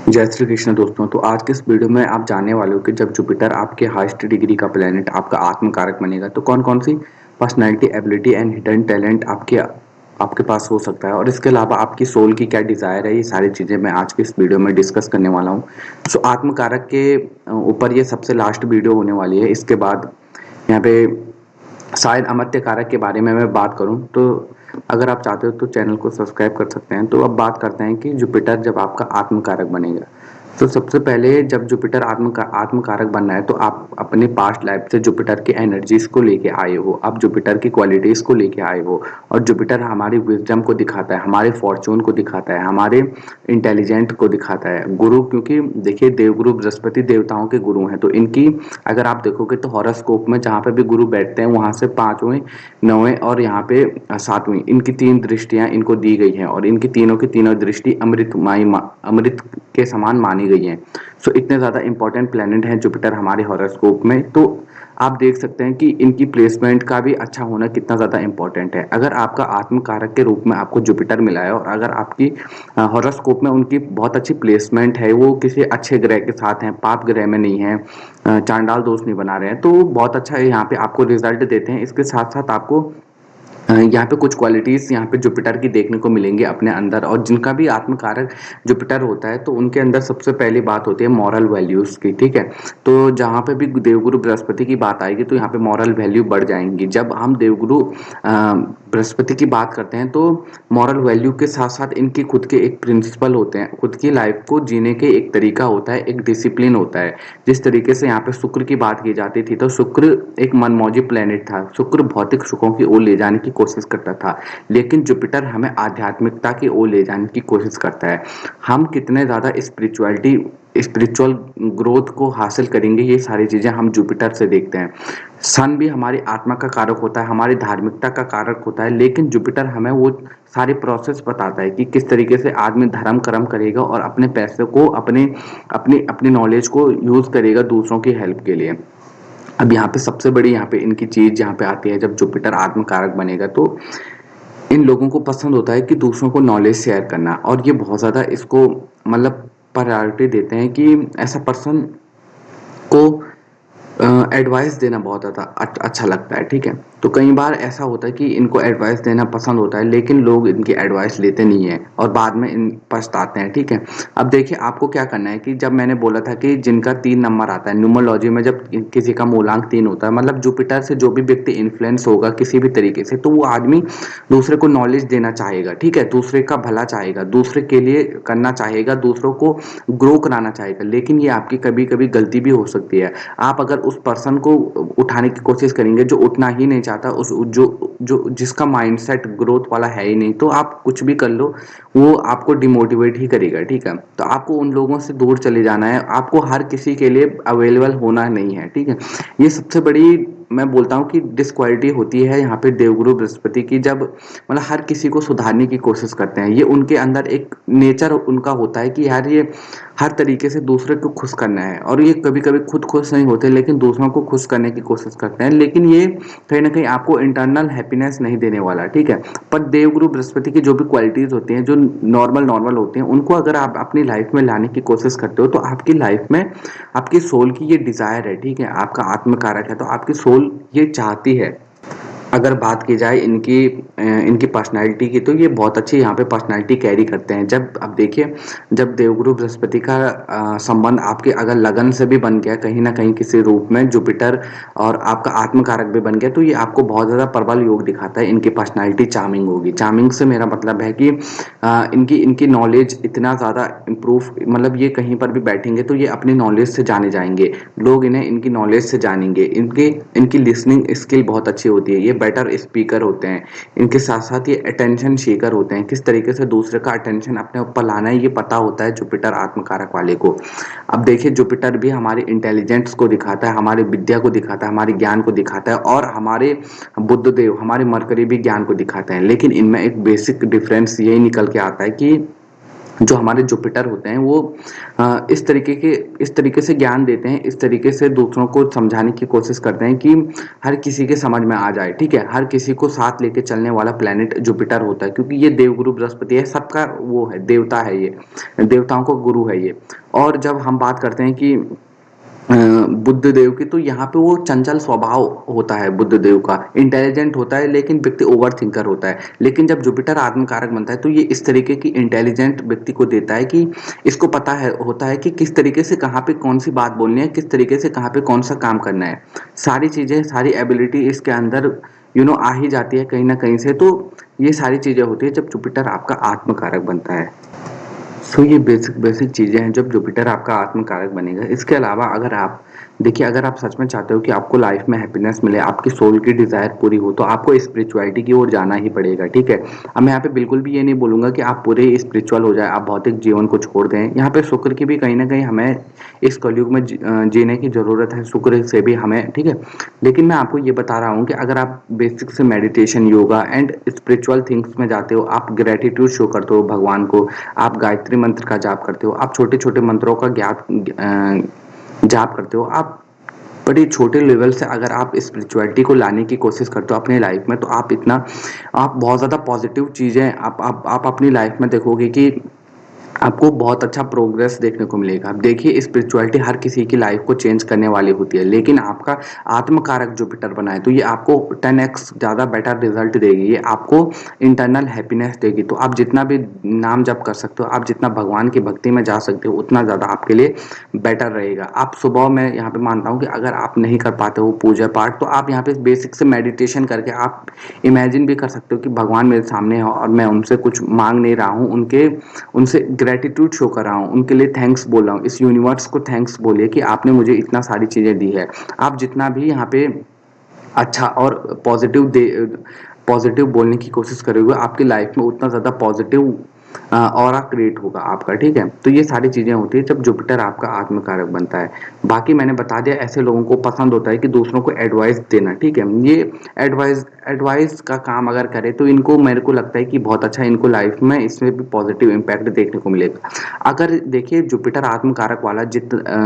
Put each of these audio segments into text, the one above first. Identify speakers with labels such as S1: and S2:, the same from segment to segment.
S1: जय श्री कृष्ण दोस्तों। तो आज के इस वीडियो में आप जानने वाले हो कि जब जुपिटर आपके हाईएस्ट डिग्री का प्लेनेट आपका आत्म कारक बनेगा तो कौन कौन सी personality, ability and hidden talent आपके आपके पास हो सकता है, और इसके अलावा आपकी सोल की क्या डिजायर है। ये सारी चीजें मैं आज के इस वीडियो में डिस्कस करने वाला हूँ। सो आत्म कारक के ऊपर ये सबसे लास्ट वीडियो होने वाली है। इसके बाद यहाँ पे शायद अमर्त्य कारक के बारे में मैं बात करूं, तो अगर आप चाहते हो तो चैनल को सब्सक्राइब कर सकते हैं। तो अब बात करते हैं कि जुपिटर जब आपका आत्म कारक बनेगा, तो सबसे पहले जब जुपिटर आत्म कारक बनना है तो आप अपने पास्ट लाइफ से जुपिटर की एनर्जीज को लेके आए हो, आप जुपिटर की क्वालिटीज को लेके आए हो। और जुपिटर हमारी विजडम को दिखाता है, हमारे फॉर्चून को दिखाता है, हमारे इंटेलिजेंट को दिखाता है। गुरु, क्योंकि देखिए देवगुरु बृहस्पति देवताओं के गुरु हैं, तो इनकी अगर आप देखोगे तो हॉरोस्कोप में जहाँ पे भी गुरु बैठते हैं वहां से पांचवें, नौवें और यहाँ पे सातवीं, इनकी तीन दृष्टियां इनको दी गई हैं, और इनकी तीनों की तीनों दृष्टि अमृत के समान मानी गई हैं। सो इतने ज्यादा इंपॉर्टेंट प्लेनेट हैं जुपिटर हमारे हॉरोस्कोप में। तो आप देख सकते हैं कि इनकी प्लेसमेंट का भी अच्छा होना कितना ज्यादा इंपॉर्टेंट है। अगर आपका आत्म कारक के रूप में आपको जुपिटर मिला है और अगर आपकी हॉरोस्कोप में उनकी बहुत अच्छी प्लेसमेंट है, वो किसी अच्छे ग्रह के साथ हैं, पाप ग्रह में नहीं है, चांडाल दोष नहीं बना रहे हैं, तो बहुत अच्छा यहाँ पे आपको रिजल्ट देते हैं। इसके साथ साथ आपको यहाँ पे कुछ क्वालिटीज यहाँ पे जुपिटर की देखने को मिलेंगे अपने अंदर, और जिनका भी आत्मकारक जुपिटर होता है तो उनके अंदर सबसे पहली बात होती है मॉरल वैल्यूज की। ठीक है, तो जहाँ पे भी देवगुरु बृहस्पति की बात आएगी तो यहाँ पे मॉरल वैल्यू बढ़ जाएंगी। जब हम देवगुरु बृहस्पति की बात करते हैं तो मॉरल वैल्यू के साथ साथ इनके खुद के एक प्रिंसिपल होते हैं, खुद की लाइफ को जीने के एक तरीका होता है, एक डिसिप्लिन होता है। जिस तरीके से यहाँ पे शुक्र की बात की जाती थी तो शुक्र एक मनमौजी प्लेनेट था, शुक्र भौतिक सुखों की ओर ले जाने की कोशिश करता था, लेकिन जुपिटर हमें आध्यात्मिकता की ओर ले जाने की कोशिश करता है। हम कितने ज्यादा स्पिरिचुअल ग्रोथ को हासिल करेंगे, ये सारी चीजें हम जुपिटर से देखते हैं। सन भी हमारी आत्मा का कारक होता है, हमारी धार्मिकता का कारक होता है, लेकिन जुपिटर हमें वो सारी प्रोसेस बताता है कि किस तरीके से आदमी धर्म कर्म करेगा और अपने पैसे को, अपने अपनी अपनी नॉलेज को यूज करेगा दूसरों की हेल्प के लिए। अब यहाँ पे सबसे बड़ी यहाँ पे इनकी चीज यहाँ पे आती है, जब जुपिटर आत्म कारक बनेगा तो इन लोगों को पसंद होता है कि दूसरों को नॉलेज शेयर करना, और ये बहुत ज्यादा इसको मतलब प्रायोरिटी देते हैं कि ऐसा पर्सन को एडवाइस देना बहुत ज़्यादा अच्छा लगता है। ठीक है, तो कई बार ऐसा होता है कि इनको एडवाइस देना पसंद होता है, लेकिन लोग इनकी एडवाइस लेते नहीं है और बाद में इन पछताते हैं। ठीक है, अब देखिए आपको क्या करना है कि जब मैंने बोला था कि जिनका 3 नंबर आता है न्यूमरोलॉजी में, जब किसी का मूलांक 3 होता है, मतलब जुपिटर से जो भी व्यक्ति इन्फ्लुएंस होगा किसी भी तरीके से, तो वो आदमी दूसरे को नॉलेज देना चाहेगा। ठीक है, दूसरे का भला चाहेगा, दूसरे के लिए करना चाहेगा, दूसरों को ग्रो कराना चाहेगा। लेकिन ये आपकी कभी कभी गलती भी हो सकती है। आप अगर उस पर्सन को उठाने की कोशिश करेंगे जो उठना ही नहीं चाहता, उस जो जो जिसका माइंडसेट ग्रोथ वाला है ही नहीं, तो आप कुछ भी कर लो वो आपको डिमोटिवेट ही करेगा। ठीक है, तो आपको उन लोगों से दूर चले जाना है, आपको हर किसी के लिए अवेलेबल होना नहीं है। ठीक है, ये सबसे बड़ी मैं बोलता हूँ कि डिसक्वालिटी होती है यहाँ पे देवगुरु बृहस्पति की, जब मतलब हर किसी को सुधारने की कोशिश करते हैं। ये उनके अंदर एक नेचर उनका होता है कि यार ये हर तरीके से दूसरे को खुश करना है, और ये कभी कभी खुद खुश नहीं होते लेकिन दूसरों को खुश करने की कोशिश करते हैं, लेकिन ये कहीं ना कहीं आपको इंटरनल हैप्पीनेस नहीं देने वाला। ठीक है, पर देवगुरु बृहस्पति की जो भी क्वालिटीज होती हैं, जो नॉर्मल नॉर्मल होती हैं, उनको अगर आप अपनी लाइफ में लाने की कोशिश करते हो तो आपकी लाइफ में आपकी सोल की ये डिजायर है। ठीक है, आपका आत्मकारक है तो आपकी सोल ये चाहती है। अगर बात की जाए इनकी पर्सनालिटी की, तो ये बहुत अच्छी यहाँ पे पर्सनालिटी कैरी करते हैं। जब अब देखिए, जब देवगुरु बृहस्पति का संबंध आपके अगर लगन से भी बन गया कहीं ना कहीं किसी रूप में, जुपिटर और आपका आत्मकारक भी बन गया, तो ये आपको बहुत ज्यादा प्रबल योग दिखाता है। इनकी पर्सनालिटी चार्मिंग होगी। चार्मिंग से मेरा मतलब है कि इनकी इनकी नॉलेज इतना ज्यादा इम्प्रूव, मतलब ये कहीं पर भी बैठेंगे तो ये अपनी नॉलेज से जाने जाएंगे, लोग इन्हें इनकी नॉलेज से जानेंगे। इनकी इनकी लिसनिंग स्किल बहुत अच्छी होती है, ये बेटर स्पीकर होते हैं। इनके साथ साथ ये अटेंशन शेकर होते हैं, किस तरीके से दूसरे का अटेंशन अपने ऊपर लाना है ये पता होता है जुपिटर आत्मकारक वाले को। अब देखिए जुपिटर भी हमारे इंटेलिजेंस को दिखाता है, हमारी विद्या को दिखाता है, हमारे ज्ञान को दिखाता है, और हमारे बुद्ध देव हमारे मरकरी भी ज्ञान को दिखाते हैं। लेकिन इनमें एक बेसिक डिफरेंस यही निकल के आता है कि जो हमारे जुपिटर होते हैं वो इस तरीके से ज्ञान देते हैं, इस तरीके से दूसरों को समझाने की कोशिश करते हैं कि हर किसी के समझ में आ जाए, ठीक है। हर किसी को साथ लेके चलने वाला प्लेनेट जुपिटर होता है, क्योंकि ये देवगुरु बृहस्पति है, सबका वो है, देवता है ये, देवताओं का गुरु है ये। और जब हम बात करते हैं कि बुद्ध देव की, तो यहाँ पे वो चंचल स्वभाव होता है बुद्ध देव का, इंटेलिजेंट होता है लेकिन व्यक्ति ओवर थिंकर होता है। लेकिन जब जुपिटर आत्मकारक बनता है तो ये इस तरीके की इंटेलिजेंट व्यक्ति को देता है कि इसको पता है होता है कि किस तरीके से कहाँ पे कौन सी बात बोलनी है, किस तरीके से कहाँ पे कौन सा काम करना है। सारी चीजें, सारी एबिलिटी इसके अंदर आ ही जाती है कहीं ना कहीं से। तो ये सारी चीजें होती है जब जुपिटर आपका आत्मकारक बनता है। सो ये बेसिक बेसिक चीज़ें हैं जब जुपिटर आपका आत्मकारक बनेगा। इसके अलावा अगर आप देखिए, अगर आप सच में चाहते हो कि आपको लाइफ में हैप्पीनेस मिले, आपकी सोल की डिज़ायर पूरी हो, तो आपको स्पिरिचुअलिटी की ओर जाना ही पड़ेगा, ठीक है। अब मैं यहाँ पे बिल्कुल भी ये नहीं बोलूँगा कि आप पूरे स्पिरिचुअल हो जाए, आप भौतिक जीवन को छोड़ दें। यहाँ पे शुक्र की भी कहीं ना कहीं हमें इस कलयुग में जीने की ज़रूरत है, शुक्र से भी हमें, ठीक है। लेकिन मैं आपको ये बता रहा हूँ कि अगर आप बेसिक से meditation, yoga and spiritual things में जाते हो, आप ग्रेटिट्यूड शो करते हो भगवान को, आप गायत्री मंत्र का जाप करते हो, आप छोटे छोटे मंत्रों का जाप करते हो, आप बड़े छोटे लेवल से अगर आप स्पिरिचुअलिटी को लाने की कोशिश करते हो अपनी लाइफ में, तो आप बहुत ज़्यादा पॉजिटिव चीज़ें आप अपनी लाइफ में देखोगे कि आपको बहुत अच्छा प्रोग्रेस देखने को मिलेगा। अब देखिए, स्पिरिचुअलिटी हर किसी की लाइफ को चेंज करने वाली होती है, लेकिन आपका आत्मकारक जुपिटर बना है तो ये आपको 10x ज़्यादा बेटर रिजल्ट देगी, ये आपको इंटरनल हैप्पीनेस देगी। तो आप जितना भी नाम जप कर सकते हो, आप जितना भगवान की भक्ति में जा सकते हो, उतना ज़्यादा आपके लिए बेटर रहेगा। आप सुबह, मैं यहाँ पे मानता हूँ कि अगर आप नहीं कर पाते हो पूजा पाठ, तो आप यहाँ पे बेसिक से मेडिटेशन करके आप इमेजिन भी कर सकते हो कि भगवान मेरे सामने है और मैं उनसे कुछ मांग नहीं रहा हूँ, उनसे ग्रेटिट्यूड शो कर रहा हूँ, उनके लिए थैंक्स बोल रहा हूँ। इस यूनिवर्स को थैंक्स बोलिए कि आपने मुझे इतना सारी चीज़ें दी है। आप जितना भी यहाँ पे अच्छा और पॉजिटिव बोलने की कोशिश करोगे, आपकी लाइफ में उतना ज़्यादा पॉजिटिव ऑरा क्रिएट होगा आपका, ठीक है। तो ये सारी चीज़ें होती है जब जुपिटर आपका आत्मकारक बनता है। बाकी मैंने बता दिया, ऐसे लोगों को पसंद होता है कि दूसरों को एडवाइस देना, ठीक है। ये एडवाइस का काम अगर करे तो इनको, मेरे को लगता है कि बहुत अच्छा इनको लाइफ में इसमें भी पॉजिटिव इम्पैक्ट देखने को मिलेगा। अगर देखिए, जुपिटर आत्मकारक वाला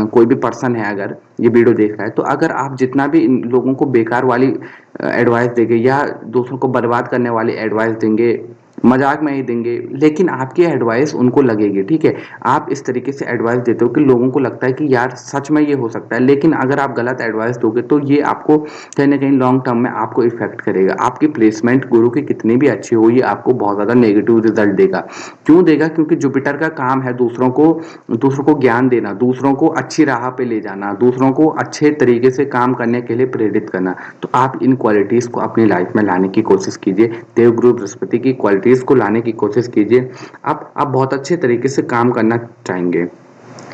S1: कोई भी पर्सन है, अगर ये वीडियो देख रहा है, तो अगर आप जितना भी इन लोगों को बेकार वाली एडवाइस देंगे या दूसरों को बर्बाद करने वाली एडवाइस देंगे, मजाक में ही देंगे, लेकिन आपकी एडवाइस उनको लगेगी, ठीक है। आप इस तरीके से एडवाइस देते हो कि लोगों को लगता है कि यार सच में ये हो सकता है। लेकिन अगर आप गलत एडवाइस दोगे तो ये आपको कहीं ना कहीं लॉन्ग टर्म में आपको इफेक्ट करेगा। आपकी प्लेसमेंट गुरु की कितनी भी अच्छी हो, ये आपको बहुत ज्यादा नेगेटिव रिजल्ट देगा। क्यों देगा? क्योंकि जुपिटर का काम है दूसरों को ज्ञान देना, दूसरों को अच्छी राह पे ले जाना, दूसरों को अच्छे तरीके से काम करने के लिए प्रेरित करना। तो आप इन क्वालिटीज को अपनी लाइफ में लाने की कोशिश कीजिए, देवगुरु बृहस्पति की क्वालिटीज को लाने की कोशिश कीजिए। आप बहुत अच्छे तरीके से काम करना चाहेंगे।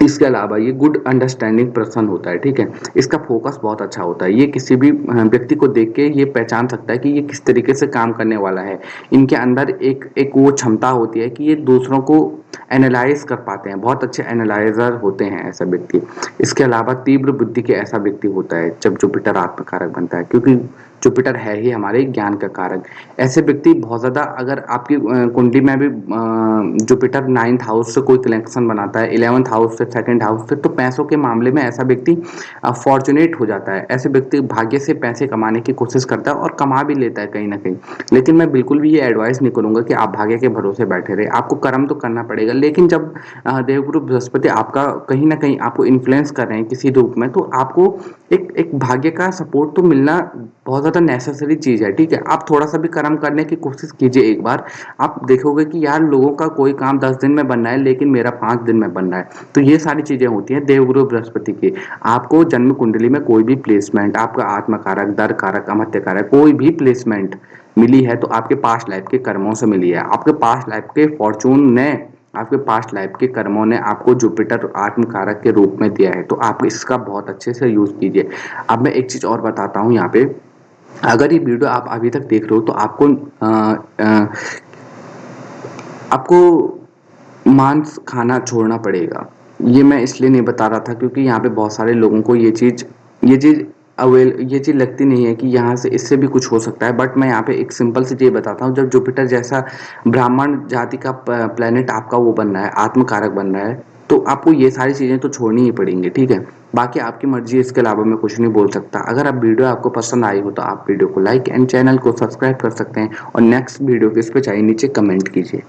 S1: इसके अलावा ये गुड अंडरस्टैंडिंग पर्सन होता है, ठीक है। इसका फोकस बहुत अच्छा होता है, ये किसी भी व्यक्ति को देख के ये पहचान सकता है कि ये किस तरीके से काम करने वाला है। इनके अंदर एक वो क्षमता होती है कि ये दूसरों को एनालाइज कर पाते हैं, बहुत अच्छे एनालाइजर होते हैं ऐसा व्यक्ति। इसके अलावा तीव्र बुद्धि के ऐसा व्यक्ति होता है जब जुपिटर आत्मकारक बनता है, क्योंकि जुपिटर है ही हमारे ज्ञान का कारक। ऐसे व्यक्ति बहुत ज्यादा, अगर आपकी कुंडली में भी जुपिटर 9th हाउस से कोई कनेक्शन बनाता है, 11th हाउस से, 2nd हाउस से, तो पैसों के मामले में ऐसा व्यक्ति फॉर्चुनेट हो जाता है। ऐसे व्यक्ति भाग्य से पैसे कमाने की कोशिश करता है और कमा भी लेता है कहीं ना कहीं। लेकिन मैं बिल्कुल भी ये एडवाइस नहीं करूंगा कि आप भाग्य के भरोसे बैठे रहे, आपको कर्म तो करना पड़ेगा। लेकिन जब देवगुरु बृहस्पति आपका कहीं ना कहीं आपको इन्फ्लुएंस कर रहे हैं किसी रूप में, तो आपको एक भाग्य का सपोर्ट तो मिलना बहुत ज्यादा नेसेसरी चीज है, ठीक है। आप थोड़ा सा भी कर्म करने की कोशिश कीजिए एक बार, आप देखोगे कि यार लोगों का कोई काम 10 दिन में बन रहा है लेकिन मेरा 5 दिन में बन रहा है। तो ये सारी चीजें होती हैं देवगुरु बृहस्पति की। आपको जन्म कुंडली में कोई भी प्लेसमेंट, आपका आत्मकारक, दर कारक, अमत्य कारक, कोई भी प्लेसमेंट मिली है तो आपके पास्ट लाइफ के कर्मों से मिली है। आपके पास्ट लाइफ के फॉर्चून ने, आपके पास्ट लाइफ के कर्मों ने आपको जुपिटर आत्मकारक के रूप में दिया है। तो आप इसका बहुत अच्छे से यूज कीजिए। अब मैं एक चीज और बताता हूँ यहाँ पे, अगर ये वीडियो आप अभी तक देख रहे हो तो आपको मांस खाना छोड़ना पड़ेगा। ये मैं इसलिए नहीं बता रहा था क्योंकि यहाँ पे बहुत सारे लोगों को ये चीज अवेल ये चीज़ लगती नहीं है कि यहाँ से इससे भी कुछ हो सकता है, बट मैं यहाँ पे एक सिंपल सी चीज़ बताता हूँ। जब जुपिटर जैसा ब्राह्मण जाति का प्लेनेट आपका वो बन रहा है, आत्मकारक बन रहा है, तो आपको ये सारी चीज़ें तो छोड़नी ही पड़ेंगी, ठीक है। बाकी आपकी मर्जी, इसके अलावा मैं कुछ नहीं बोल सकता। अगर आप वीडियो आपको पसंद आई हो तो आप वीडियो को लाइक एंड चैनल को सब्सक्राइब कर सकते हैं, और नेक्स्ट वीडियो किस पे चाहिए नीचे कमेंट कीजिए।